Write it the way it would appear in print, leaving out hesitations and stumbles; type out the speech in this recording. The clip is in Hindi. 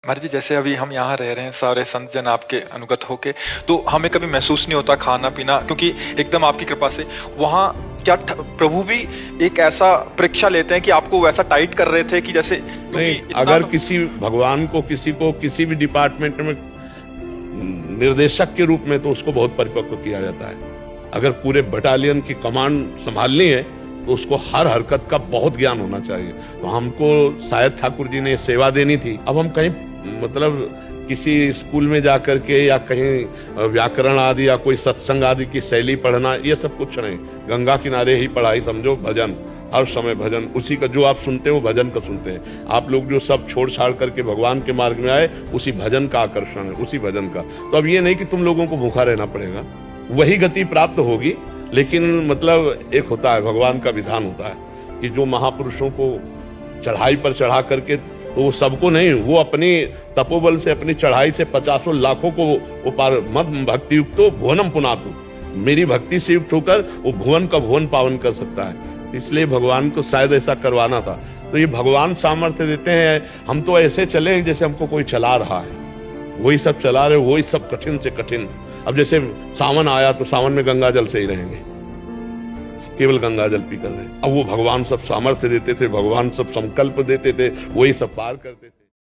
महाराज जी, जैसे अभी हम यहाँ रह रहे हैं सारे संत जन आपके अनुगत होके, तो हमें कभी महसूस नहीं होता खाना पीना, क्योंकि एकदम आपकी कृपा से वहाँ क्या प्रभु भी एक ऐसा परीक्षा लेते हैं कि आपको वैसा टाइट कर रहे थे कि जैसे नहीं, अगर किसी भगवान को किसी को किसी भी डिपार्टमेंट में निर्देशक के रूप में, तो उसको बहुत परिपक्व किया जाता है। अगर पूरे बटालियन की कमांड संभालनी है तो उसको हर हरकत का बहुत ज्ञान होना चाहिए। तो हमको शायद ठाकुर जी ने सेवा देनी थी। अब हम कहीं मतलब किसी स्कूल में जाकर के या कहीं व्याकरण आदि या कोई सत्संग आदि की शैली पढ़ना, ये सब कुछ नहीं। गंगा किनारे ही पढ़ाई समझो, भजन हर समय भजन, उसी का जो आप सुनते हैं वो भजन का सुनते हैं। आप लोग जो सब छोड़ छाड़ करके भगवान के मार्ग में आए, उसी भजन का आकर्षण है, उसी भजन का। तो अब ये नहीं कि तुम लोगों को भूखा रहना पड़ेगा, वही गति प्राप्त होगी। लेकिन मतलब एक होता है, भगवान का विधान होता है कि जो महापुरुषों को चढ़ाई पर चढ़ा करके, तो वो सबको नहीं, वो अपनी तपोबल से अपनी चढ़ाई से 50 लाखों को वो पार मत भक्ति युक्तो भुवनम पुनातु, मेरी भक्ति से युक्त होकर वो भुवन का भुवन पावन कर सकता है। इसलिए भगवान को शायद ऐसा करवाना था। तो ये भगवान सामर्थ्य देते हैं। हम तो ऐसे चले जैसे हमको कोई चला रहा है, वही सब चला रहे, वही सब कठिन से कठिन। अब जैसे सावन आया तो सावन में गंगा जल से ही रहेंगे, केवल गंगा जल पी कर रहे। अब वो भगवान सब सामर्थ्य देते थे, भगवान सब संकल्प देते थे, वही सब पार करते थे।